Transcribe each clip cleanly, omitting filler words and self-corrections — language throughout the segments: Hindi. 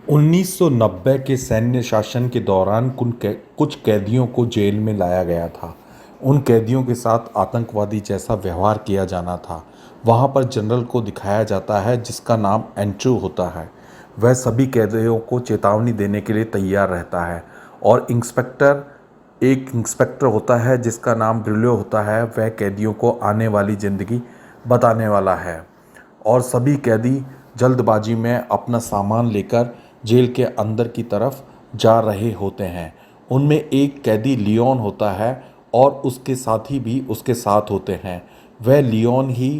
1990 के सैन्य शासन के दौरान कुछ कैदियों को जेल में लाया गया था। उन कैदियों के साथ आतंकवादी जैसा व्यवहार किया जाना था। वहाँ पर जनरल को दिखाया जाता है जिसका नाम एंड्रू होता है। वह सभी कैदियों को चेतावनी देने के लिए तैयार रहता है। और एक इंस्पेक्टर होता है जिसका नाम ब्रिलियो होता है। वह कैदियों को आने वाली ज़िंदगी बताने वाला है। और सभी कैदी जल्दबाजी में अपना सामान लेकर जेल के अंदर की तरफ जा रहे होते हैं। उनमें एक कैदी लियोन होता है और उसके साथी भी उसके साथ होते हैं। वह लियोन ही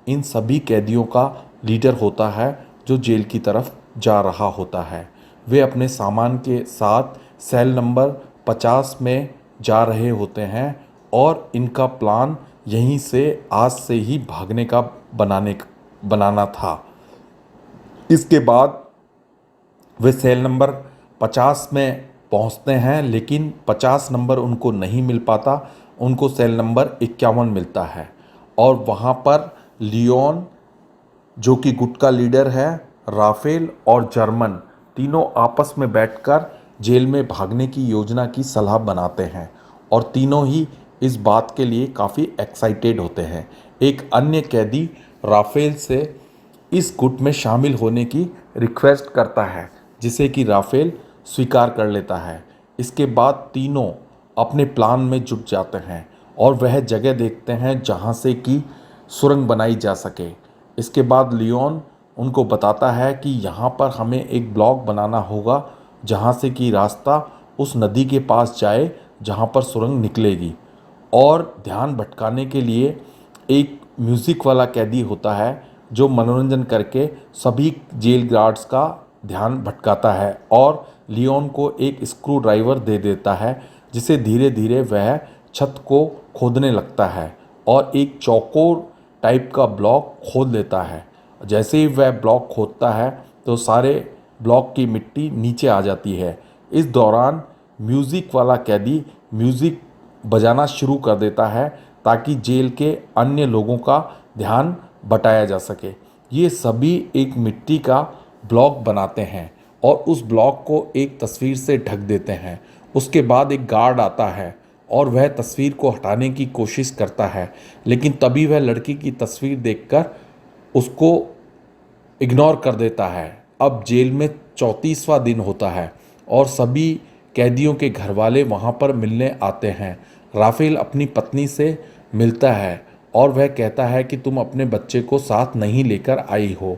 इन सभी कैदियों का लीडर होता है जो जेल की तरफ जा रहा होता है। वे अपने सामान के साथ सेल नंबर 50 में जा रहे होते हैं और इनका प्लान यहीं से आज से ही भागने का बनाना था। इसके बाद वे सेल नंबर 50 में पहुंचते हैं, लेकिन 50 नंबर उनको नहीं मिल पाता। उनको सेल नंबर 51 मिलता है और वहाँ पर लियोन, जो कि गुट का लीडर है, राफेल और जर्मन तीनों आपस में बैठकर जेल में भागने की योजना की सलाह बनाते हैं और तीनों ही इस बात के लिए काफ़ी एक्साइटेड होते हैं। एक अन्य कैदी राफेल से इस गुट में शामिल होने की रिक्वेस्ट करता है, जिसे कि राफेल स्वीकार कर लेता है। इसके बाद तीनों अपने प्लान में जुट जाते हैं और वह जगह देखते हैं जहां से कि सुरंग बनाई जा सके। इसके बाद लियोन उनको बताता है कि यहाँ पर हमें एक ब्लॉक बनाना होगा जहाँ से कि रास्ता उस नदी के पास जाए जहाँ पर सुरंग निकलेगी। और ध्यान भटकाने के लिए एक म्यूज़िक वाला कैदी होता है जो मनोरंजन करके सभी जेल गार्ड्स का ध्यान भटकाता है और लियोन को एक स्क्रू ड्राइवर दे देता है, जिसे धीरे धीरे वह छत को खोदने लगता है और एक चौकोर टाइप का ब्लॉक खोद लेता है। जैसे ही वह ब्लॉक खोदता है तो सारे ब्लॉक की मिट्टी नीचे आ जाती है। इस दौरान म्यूज़िक वाला कैदी म्यूज़िक बजाना शुरू कर देता है ताकि जेल के अन्य लोगों का ध्यान बटाया जा सके। ये सभी एक मिट्टी का ब्लॉक बनाते हैं और उस ब्लॉक को एक तस्वीर से ढक देते हैं। उसके बाद एक गार्ड आता है और वह तस्वीर को हटाने की कोशिश करता है, लेकिन तभी वह लड़की की तस्वीर देखकर उसको इग्नोर कर देता है। अब जेल में 34वां दिन होता है और सभी कैदियों के घर वाले वहाँ पर मिलने आते हैं। राफेल अपनी पत्नी से मिलता है और वह कहता है कि तुम अपने बच्चे को साथ नहीं लेकर आई हो।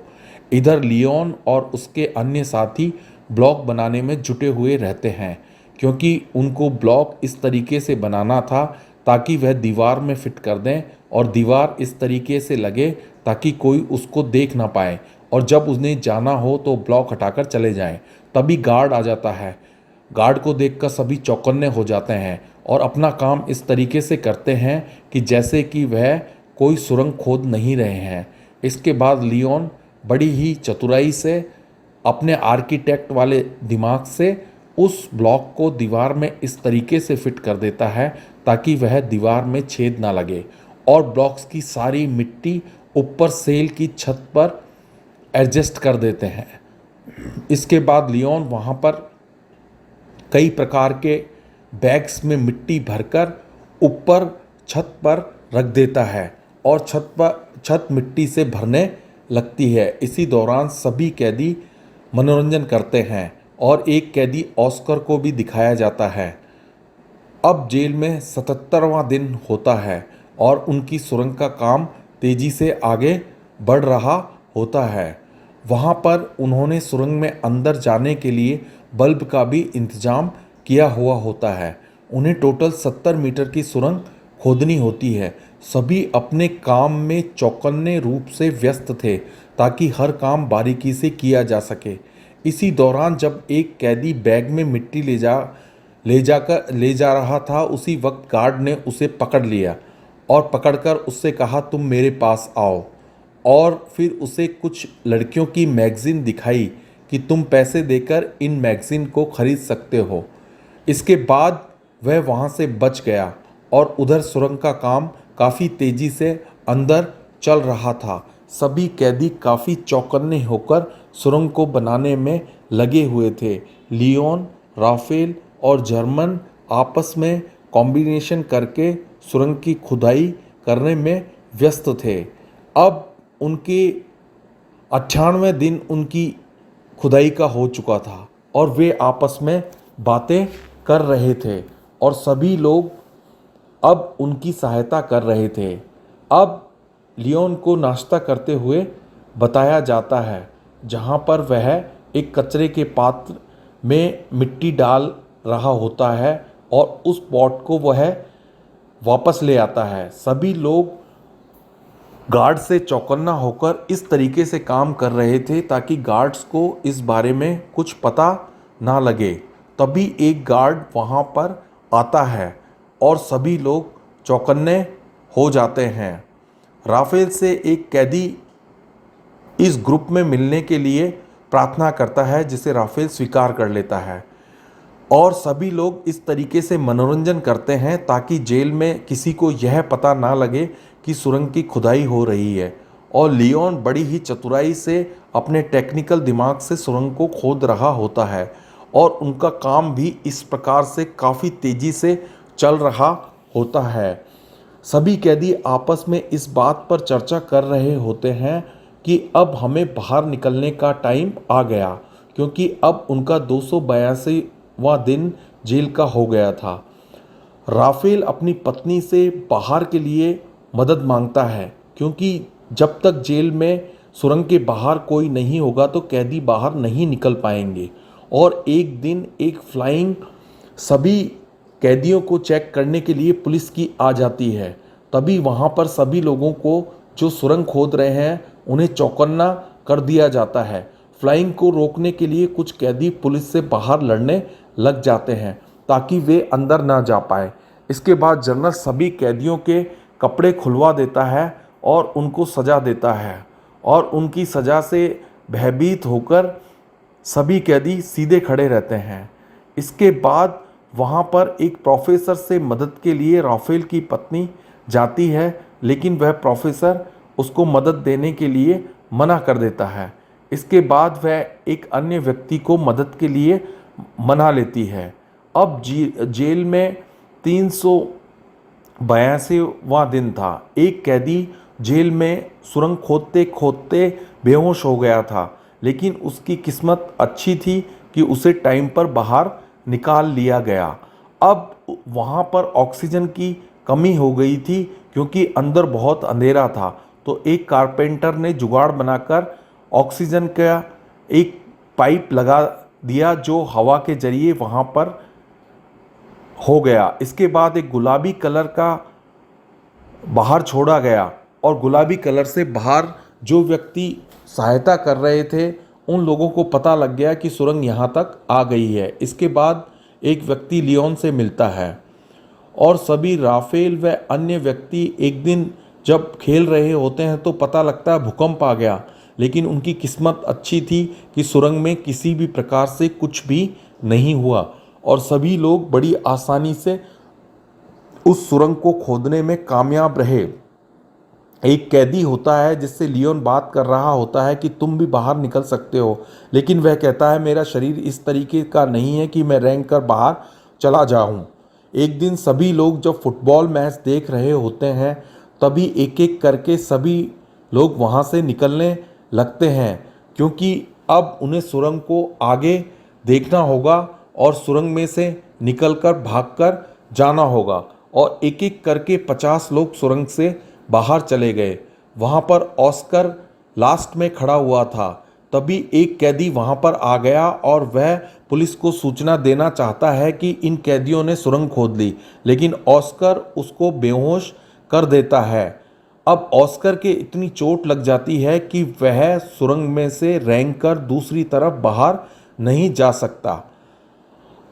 इधर लियोन और उसके अन्य साथी ब्लॉक बनाने में जुटे हुए रहते हैं, क्योंकि उनको ब्लॉक इस तरीके से बनाना था ताकि वह दीवार में फिट कर दें और दीवार इस तरीके से लगे ताकि कोई उसको देख ना पाए और जब उन्हें जाना हो तो ब्लॉक हटाकर चले जाएं। तभी गार्ड आ जाता है। गार्ड को देखकर सभी चौकन्ने हो जाते हैं और अपना काम इस तरीके से करते हैं कि जैसे कि वह कोई सुरंग खोद नहीं रहे हैं। इसके बाद लियोन बड़ी ही चतुराई से अपने आर्किटेक्ट वाले दिमाग से उस ब्लॉक को दीवार में इस तरीके से फिट कर देता है ताकि वह दीवार में छेद ना लगे और ब्लॉक्स की सारी मिट्टी ऊपर सेल की छत पर एडजस्ट कर देते हैं। इसके बाद लियोन वहाँ पर कई प्रकार के बैग्स में मिट्टी भरकर ऊपर छत पर रख देता है और छत मिट्टी से भरने लगती है। इसी दौरान सभी कैदी मनोरंजन करते हैं और एक कैदी ऑस्कर को भी दिखाया जाता है। अब जेल में 77वां दिन होता है और उनकी सुरंग का काम तेजी से आगे बढ़ रहा होता है। वहाँ पर उन्होंने सुरंग में अंदर जाने के लिए बल्ब का भी इंतजाम किया हुआ होता है। उन्हें टोटल 70 मीटर की सुरंग खोदनी होती है। सभी अपने काम में चौकन्ने रूप से व्यस्त थे ताकि हर काम बारीकी से किया जा सके। इसी दौरान जब एक कैदी बैग में मिट्टी ले जा रहा था, उसी वक्त गार्ड ने उसे पकड़ लिया और पकड़कर उससे कहा तुम मेरे पास आओ, और फिर उसे कुछ लड़कियों की मैगज़ीन दिखाई कि तुम पैसे देकर इन मैगज़ीन को खरीद सकते हो। इसके बाद वह वहाँ से बच गया और उधर सुरंग का काम काफ़ी तेज़ी से अंदर चल रहा था। सभी कैदी काफ़ी चौकन्ने होकर सुरंग को बनाने में लगे हुए थे। लियोन, राफेल और जर्मन आपस में कॉम्बिनेशन करके सुरंग की खुदाई करने में व्यस्त थे। अब उनके 98वें दिन उनकी खुदाई का हो चुका था और वे आपस में बातें कर रहे थे और सभी लोग अब उनकी सहायता कर रहे थे। अब लियोन को नाश्ता करते हुए बताया जाता है, जहाँ पर वह एक कचरे के पात्र में मिट्टी डाल रहा होता है और उस पॉट को वह वापस ले आता है। सभी लोग गार्ड से चौकन्ना होकर इस तरीके से काम कर रहे थे ताकि गार्ड्स को इस बारे में कुछ पता ना लगे। तभी एक गार्ड वहाँ पर आता है और सभी लोग चौकन्ने हो जाते हैं। राफेल से एक कैदी इस ग्रुप में मिलने के लिए प्रार्थना करता है, जिसे राफेल स्वीकार कर लेता है और सभी लोग इस तरीके से मनोरंजन करते हैं ताकि जेल में किसी को यह पता ना लगे कि सुरंग की खुदाई हो रही है। और लियोन बड़ी ही चतुराई से अपने टेक्निकल दिमाग से सुरंग को खोद रहा होता है और उनका काम भी इस प्रकार से काफ़ी तेज़ी से चल रहा होता है। सभी कैदी आपस में इस बात पर चर्चा कर रहे होते हैं कि अब हमें बाहर निकलने का टाइम आ गया, क्योंकि अब उनका 282वां दिन जेल का हो गया था। राफेल अपनी पत्नी से बाहर के लिए मदद मांगता है, क्योंकि जब तक जेल में सुरंग के बाहर कोई नहीं होगा तो कैदी बाहर नहीं निकल पाएंगे। और एक दिन एक फ्लाइंग सभी कैदियों को चेक करने के लिए पुलिस की आ जाती है। तभी वहाँ पर सभी लोगों को जो सुरंग खोद रहे हैं उन्हें चौकन्ना कर दिया जाता है। फ्लाइंग को रोकने के लिए कुछ कैदी पुलिस से बाहर लड़ने लग जाते हैं ताकि वे अंदर ना जा पाए। इसके बाद जनरल सभी कैदियों के कपड़े खुलवा देता है और उनको सजा देता है और उनकी सज़ा से भयभीत होकर सभी कैदी सीधे खड़े रहते हैं। इसके बाद वहाँ पर एक प्रोफेसर से मदद के लिए राफेल की पत्नी जाती है, लेकिन वह प्रोफेसर उसको मदद देने के लिए मना कर देता है। इसके बाद वह एक अन्य व्यक्ति को मदद के लिए मना लेती है। अब जेल में 382वां दिन था। एक कैदी जेल में सुरंग खोदते खोदते बेहोश हो गया था, लेकिन उसकी किस्मत अच्छी थी कि उसे टाइम पर बाहर निकाल लिया गया। अब वहाँ पर ऑक्सीजन की कमी हो गई थी क्योंकि अंदर बहुत अंधेरा था, तो एक कारपेंटर ने जुगाड़ बनाकर ऑक्सीजन का एक पाइप लगा दिया जो हवा के जरिए वहाँ पर हो गया। इसके बाद एक गुलाबी कलर का बाहर छोड़ा गया और गुलाबी कलर से बाहर जो व्यक्ति सहायता कर रहे थे उन लोगों को पता लग गया कि सुरंग यहाँ तक आ गई है। इसके बाद एक व्यक्ति लियोन से मिलता है और सभी राफेल व अन्य व्यक्ति एक दिन जब खेल रहे होते हैं तो पता लगता है भूकंप आ गया, लेकिन उनकी किस्मत अच्छी थी कि सुरंग में किसी भी प्रकार से कुछ भी नहीं हुआ और सभी लोग बड़ी आसानी से उस सुरंग को खोदने में कामयाब रहे। एक कैदी होता है जिससे लियोन बात कर रहा होता है कि तुम भी बाहर निकल सकते हो, लेकिन वह कहता है मेरा शरीर इस तरीके का नहीं है कि मैं रेंग कर बाहर चला जाऊं। एक दिन सभी लोग जब फुटबॉल मैच देख रहे होते हैं तभी एक एक करके सभी लोग वहां से निकलने लगते हैं, क्योंकि अब उन्हें सुरंग को आगे देखना होगा और सुरंग में से निकलकर भागकर जाना होगा। और एक एक करके 50 लोग सुरंग से बाहर चले गए। वहाँ पर ऑस्कर लास्ट में खड़ा हुआ था। तभी एक कैदी वहाँ पर आ गया और वह पुलिस को सूचना देना चाहता है कि इन कैदियों ने सुरंग खोद ली, लेकिन ऑस्कर उसको बेहोश कर देता है। अब ऑस्कर के इतनी चोट लग जाती है कि वह सुरंग में से रेंग कर दूसरी तरफ बाहर नहीं जा सकता।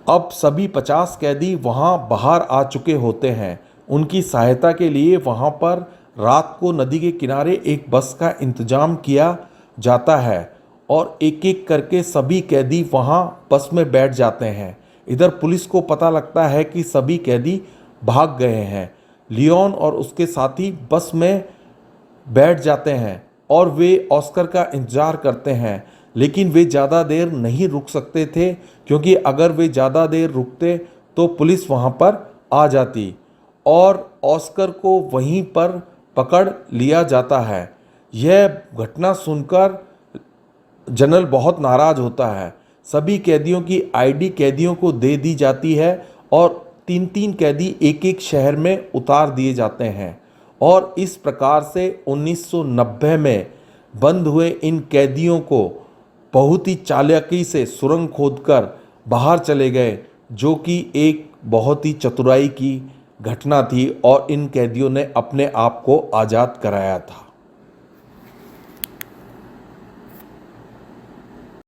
अब सभी 50 कैदी वहाँ बाहर आ चुके होते हैं। उनकी सहायता के लिए वहाँ पर रात को नदी के किनारे एक बस का इंतजाम किया जाता है और एक एक करके सभी कैदी वहाँ बस में बैठ जाते हैं। इधर पुलिस को पता लगता है कि सभी कैदी भाग गए हैं। लियोन और उसके साथी बस में बैठ जाते हैं और वे ऑस्कर का इंतज़ार करते हैं। लेकिन वे ज़्यादा देर नहीं रुक सकते थे, क्योंकि अगर वे ज़्यादा देर रुकते तो पुलिस वहाँ पर आ जाती और ऑस्कर को वहीं पर पकड़ लिया जाता है। यह घटना सुनकर जनरल बहुत नाराज होता है। सभी कैदियों की आईडी कैदियों को दे दी जाती है और तीन तीन कैदी एक एक शहर में उतार दिए जाते हैं और इस प्रकार से 1990 में बंद हुए इन कैदियों को बहुत ही चालाकी से सुरंग खोदकर बाहर चले गए, जो कि एक बहुत ही चतुराई की घटना थी और इन कैदियों ने अपने आप को आज़ाद कराया था।